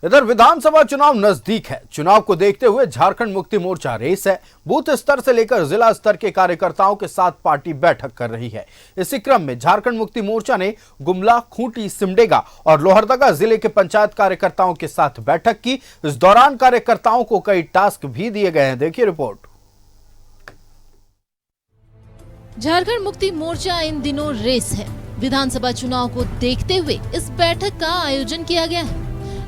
इधर विधानसभा चुनाव नजदीक है। चुनाव को देखते हुए झारखंड मुक्ति मोर्चा रेस है। बूथ स्तर से लेकर जिला स्तर के कार्यकर्ताओं के साथ पार्टी बैठक कर रही है। इसी क्रम में झारखंड मुक्ति मोर्चा ने गुमला, खूंटी, सिमडेगा और लोहरदगा जिले के पंचायत कार्यकर्ताओं के साथ बैठक की। इस दौरान कार्यकर्ताओं को कई टास्क भी दिए गए हैं। देखिए रिपोर्ट। झारखंड मुक्ति मोर्चा इन दिनों रेस है। विधानसभा चुनाव को देखते हुए इस बैठक का आयोजन किया गया है।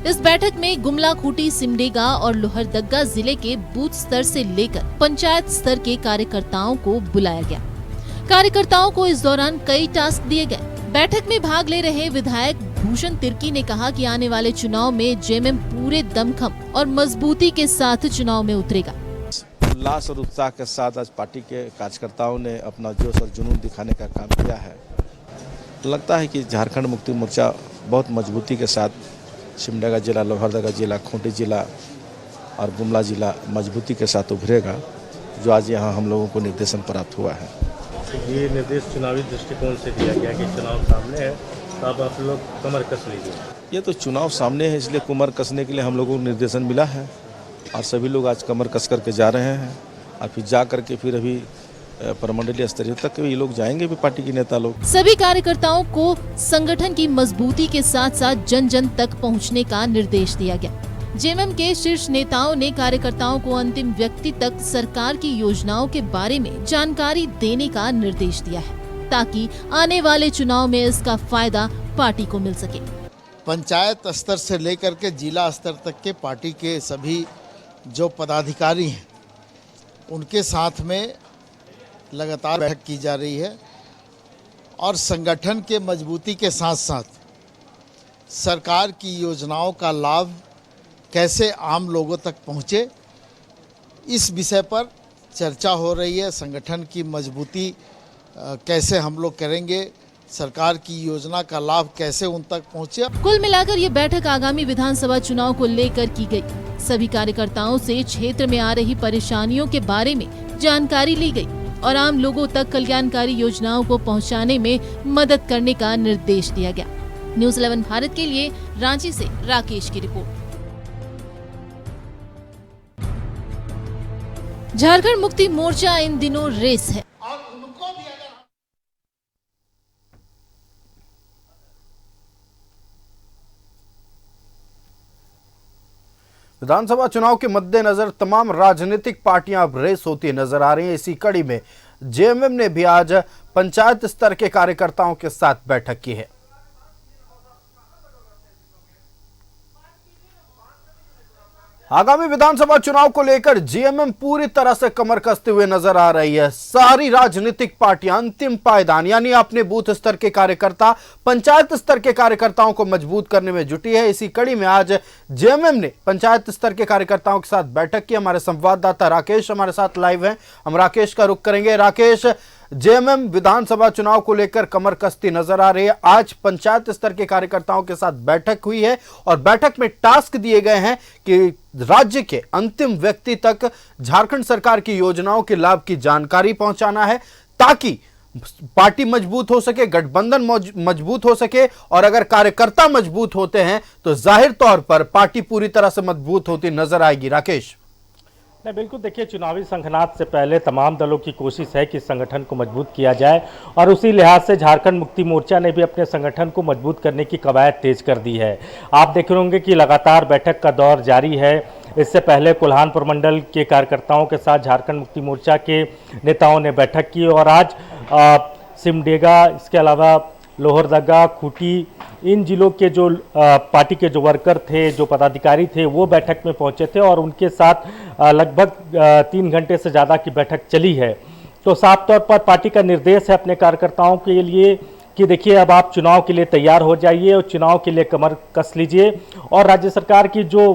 इस बैठक में गुमला, खूंटी, सिमडेगा और लोहरदगा जिले के बूथ स्तर से लेकर पंचायत स्तर के कार्यकर्ताओं को बुलाया गया। कार्यकर्ताओं को इस दौरान कई टास्क दिए गए। बैठक में भाग ले रहे विधायक भूषण तिर्की ने कहा कि आने वाले चुनाव में जेएमएम पूरे दमखम और मजबूती के साथ चुनाव में उतरेगा। उल्लास और उत्साह के साथ आज पार्टी के कार्यकर्ताओं ने अपना जोश और जुनून दिखाने का काम किया है। लगता है कि झारखंड मुक्ति मोर्चा बहुत मजबूती के साथ सिमडेगा जिला, लोहरदगा जिला, खूंटी जिला और गुमला जिला मजबूती के साथ उभरेगा, जो आज यहाँ हम लोगों को निर्देशन प्राप्त हुआ है। ये निर्देश चुनावी दृष्टिकोण से दिया गया कि चुनाव सामने है, तो अब आप लोग कमर कस लीजिए। ये तो चुनाव सामने है, इसलिए कमर कसने के लिए हम लोगों को निर्देशन मिला है और सभी लोग आज कमर कस करके जा रहे हैं। और फिर जा करके फिर अभी प्रमंडलीय स्तरीय तक ये लोग जाएंगे भी, पार्टी के नेता लोग। सभी कार्यकर्ताओं को संगठन की मजबूती के साथ साथ जन जन तक पहुंचने का निर्देश दिया गया। जेएमएम के शीर्ष नेताओं ने कार्यकर्ताओं को अंतिम व्यक्ति तक सरकार की योजनाओं के बारे में जानकारी देने का निर्देश दिया है, ताकि आने वाले चुनाव में इसका फायदा पार्टी को मिल सके। पंचायत स्तर से लेकर के जिला स्तर तक के पार्टी के सभी जो पदाधिकारी हैं, उनके साथ में लगातार बैठक की जा रही है और संगठन के मजबूती के साथ साथ सरकार की योजनाओं का लाभ कैसे आम लोगों तक पहुंचे, इस विषय पर चर्चा हो रही है। संगठन की मजबूती कैसे हम लोग करेंगे, सरकार की योजना का लाभ कैसे उन तक पहुंचे। कुल मिलाकर ये बैठक आगामी विधानसभा चुनाव को लेकर की गई। सभी कार्यकर्ताओं से क्षेत्र में आ रही परेशानियों के बारे में जानकारी ली गई और आम लोगों तक कल्याणकारी योजनाओं को पहुंचाने में मदद करने का निर्देश दिया गया। न्यूज़ 11 भारत के लिए रांची से राकेश की रिपोर्ट। झारखंड मुक्ति मोर्चा इन दिनों रेस है। विधानसभा चुनाव के मद्देनजर तमाम राजनीतिक पार्टियां अब रेस होती नजर आ रही हैं। इसी कड़ी में जेएमएम ने भी आज पंचायत स्तर के कार्यकर्ताओं के साथ बैठक की है। आगामी विधानसभा चुनाव को लेकर जेएमएम पूरी तरह से कमर कसते हुए नजर आ रही है। सारी राजनीतिक पार्टियां अंतिम पायदान यानी अपने बूथ स्तर के कार्यकर्ता, पंचायत स्तर के कार्यकर्ताओं को मजबूत करने में जुटी है। इसी कड़ी में आज जेएमएम ने पंचायत स्तर के कार्यकर्ताओं के साथ बैठक की। हमारे संवाददाता राकेश हमारे साथ लाइव हैं, हम राकेश का रुख करेंगे। राकेश, जेएमएम विधानसभा चुनाव को लेकर कमर कसती नजर आ रही है। आज पंचायत स्तर के कार्यकर्ताओं के साथ बैठक हुई है और बैठक में टास्क दिए गए हैं कि राज्य के अंतिम व्यक्ति तक झारखंड सरकार की योजनाओं के लाभ की जानकारी पहुंचाना है, ताकि पार्टी मजबूत हो सके, गठबंधन मजबूत हो सके और अगर कार्यकर्ता मजबूत होते हैं तो जाहिर तौर पर पार्टी पूरी तरह से मजबूत होती नजर आएगी। राकेश। नहीं, बिल्कुल देखिए, चुनावी संघनाद से पहले तमाम दलों की कोशिश है कि संगठन को मजबूत किया जाए और उसी लिहाज से झारखंड मुक्ति मोर्चा ने भी अपने संगठन को मजबूत करने की कवायद तेज कर दी है। आप देख रहे होंगे कि लगातार बैठक का दौर जारी है। इससे पहले कोल्हान प्रमंडल के कार्यकर्ताओं के साथ झारखंड मुक्ति मोर्चा के नेताओं ने बैठक की और आज सिमडेगा, इसके अलावा लोहरदगा, खूंटी, इन जिलों के जो पार्टी के जो वर्कर थे, जो पदाधिकारी थे, वो बैठक में पहुंचे थे और उनके साथ लगभग 3 घंटे से ज़्यादा की बैठक चली है। तो साफ तौर पर पार्टी का निर्देश है अपने कार्यकर्ताओं के लिए कि देखिए, अब आप चुनाव के लिए तैयार हो जाइए और चुनाव के लिए कमर कस लीजिए और राज्य सरकार की जो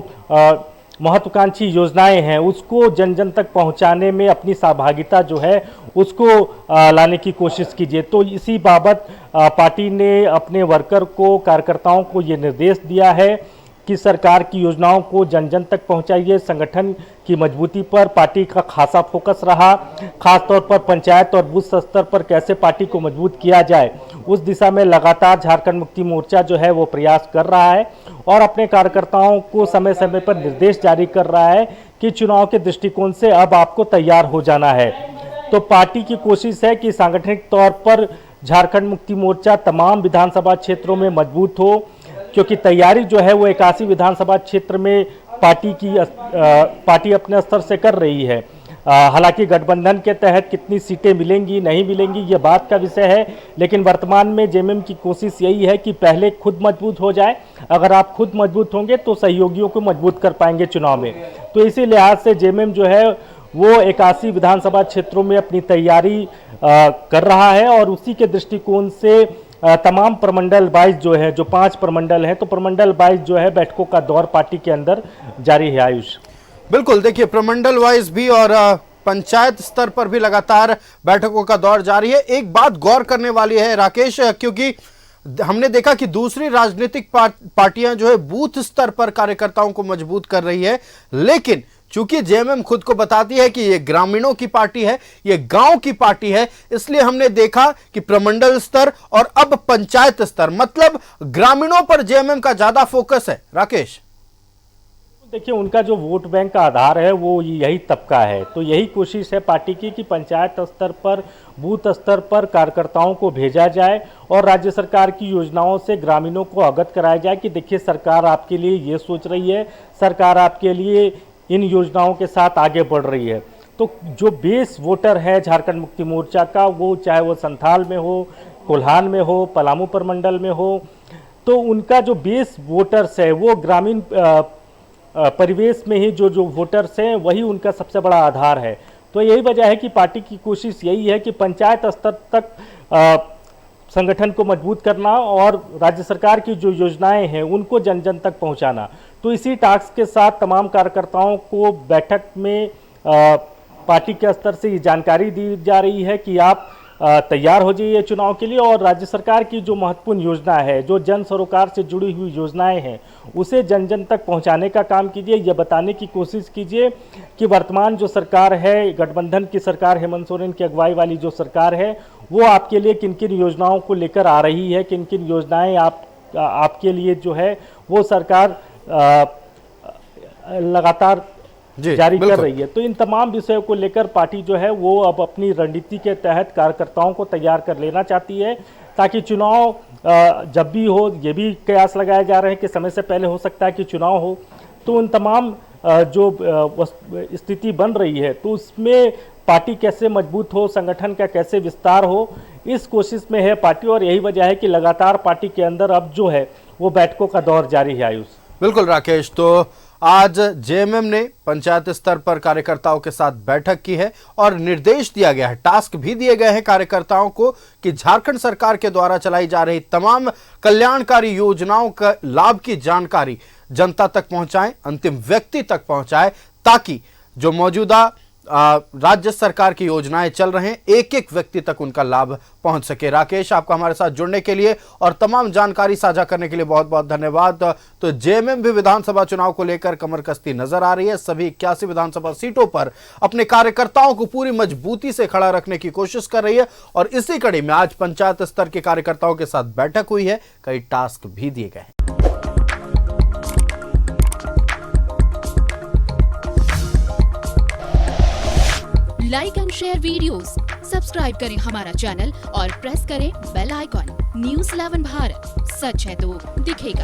महत्वाकांक्षी योजनाएं हैं उसको जन जन तक पहुंचाने में अपनी सहभागिता जो है उसको लाने की कोशिश कीजिए। तो इसी बाबत पार्टी ने अपने वर्कर को, कार्यकर्ताओं को ये निर्देश दिया है कि सरकार की योजनाओं को जन जन तक पहुंचाइए। संगठन की मजबूती पर पार्टी का खासा फोकस रहा, खासतौर पर पंचायत और बूथ स्तर पर कैसे पार्टी को मजबूत किया जाए, उस दिशा में लगातार झारखंड मुक्ति मोर्चा जो है वो प्रयास कर रहा है और अपने कार्यकर्ताओं को समय समय पर निर्देश जारी कर रहा है कि चुनाव के दृष्टिकोण से अब आपको तैयार हो जाना है। तो पार्टी की कोशिश है कि सांगठनिक तौर पर झारखंड मुक्ति मोर्चा तमाम विधानसभा क्षेत्रों में मजबूत हो, क्योंकि तैयारी जो है वो 81 विधानसभा क्षेत्र में पार्टी अपने स्तर से कर रही है। हालांकि गठबंधन के तहत कितनी सीटें मिलेंगी नहीं मिलेंगी ये बात का विषय है, लेकिन वर्तमान में जेएमएम की कोशिश यही है कि पहले खुद मजबूत हो जाए। अगर आप खुद मजबूत होंगे तो सहयोगियों को मजबूत कर पाएंगे चुनाव में। तो इसी लिहाज से जेएमएम जो है वो 81 विधानसभा क्षेत्रों में अपनी तैयारी कर रहा है और उसी के दृष्टिकोण से तमाम प्रमंडल 22 जो है, जो 5 प्रमंडल हैं, तो प्रमंडल 22 जो है बैठकों का दौर पार्टी के अंदर जारी है। आयुष, बिल्कुल, देखिए प्रमंडल वाइज भी और पंचायत स्तर पर भी लगातार बैठकों का दौर जारी है। एक बात गौर करने वाली है राकेश, क्योंकि हमने देखा कि दूसरी राजनीतिक पार्टियां जो है बूथ स्तर पर कार्यकर्ताओं को मजबूत कर रही है, लेकिन चूंकि जेएमएम खुद को बताती है कि ये ग्रामीणों की पार्टी है, ये गांव की पार्टी है, इसलिए हमने देखा कि प्रमंडल स्तर और अब पंचायत स्तर, मतलब ग्रामीणों पर जेएमएम का ज्यादा फोकस है। राकेश, देखिए उनका जो वोट बैंक का आधार है वो यही तबका है, तो यही कोशिश है पार्टी की कि पंचायत स्तर पर, बूथ स्तर पर कार्यकर्ताओं को भेजा जाए और राज्य सरकार की योजनाओं से ग्रामीणों को अवगत कराया जाए कि देखिए सरकार आपके लिए ये सोच रही है, सरकार आपके लिए इन योजनाओं के साथ आगे बढ़ रही है। तो जो बेस वोटर है झारखंड मुक्ति मोर्चा का, वो चाहे वो संथाल में हो, कोल्हान में हो, पलामू प्रमंडल में हो, तो उनका जो बेस वोटर्स है वो ग्रामीण परिवेश में ही जो वोटर्स हैं वही उनका सबसे बड़ा आधार है। तो यही वजह है कि पार्टी की कोशिश यही है कि पंचायत स्तर तक संगठन को मजबूत करना और राज्य सरकार की जो योजनाएं हैं उनको जन जन तक पहुंचाना। तो इसी टास्क के साथ तमाम कार्यकर्ताओं को बैठक में पार्टी के स्तर से ये जानकारी दी जा रही है कि आप तैयार हो जाइए चुनाव के लिए और राज्य सरकार की जो महत्वपूर्ण योजना है, जो जन सरोकार से जुड़ी हुई योजनाएं हैं, उसे जन जन तक पहुंचाने का काम कीजिए। ये बताने की कोशिश कीजिए कि वर्तमान जो सरकार है, गठबंधन की सरकार, हेमंत सोरेन की अगुवाई वाली जो सरकार है, वो आपके लिए किन किन योजनाओं को लेकर आ रही है, किन किन योजनाएं आपके लिए जो है वो सरकार लगातार जारी कर रही है। तो इन तमाम विषयों को लेकर पार्टी जो है वो अब अपनी रणनीति के तहत कार्यकर्ताओं को तैयार कर लेना चाहती है, ताकि चुनाव जब भी हो, ये भी कयास लगाए जा रहे हैं कि समय से पहले हो सकता है कि चुनाव हो, तो उन तमाम जो स्थिति बन रही है तो उसमें पार्टी कैसे मजबूत हो, संगठन का कैसे विस्तार हो, इस कोशिश में है पार्टी। और यही वजह है कि लगातार पार्टी के अंदर अब जो है वो बैठकों का दौर जारी है। आयुष, बिल्कुल राकेश, तो आज जेएमएम ने पंचायत स्तर पर कार्यकर्ताओं के साथ बैठक की है और निर्देश दिया गया है, टास्क भी दिए गए हैं कार्यकर्ताओं को कि झारखंड सरकार के द्वारा चलाई जा रही तमाम कल्याणकारी योजनाओं का लाभ की जानकारी जनता तक पहुंचाएं, अंतिम व्यक्ति तक पहुंचाएं, ताकि जो मौजूदा राज्य सरकार की योजनाएं चल रहे हैं एक एक व्यक्ति तक उनका लाभ पहुंच सके। राकेश, आपका हमारे साथ जुड़ने के लिए और तमाम जानकारी साझा करने के लिए बहुत बहुत धन्यवाद। तो जेएमएम भी विधानसभा चुनाव को लेकर कमर कसती नजर आ रही है, सभी 81 विधानसभा सीटों पर अपने कार्यकर्ताओं को पूरी मजबूती से खड़ा रखने की कोशिश कर रही है और इसी कड़ी में आज पंचायत स्तर के कार्यकर्ताओं के साथ बैठक हुई है, कई टास्क भी दिए गए हैं। Like and share videos, subscribe करें हमारा चैनल और प्रेस करें बेल आइकॉन। न्यूज़ 11 भारत, सच है तो दिखेगा।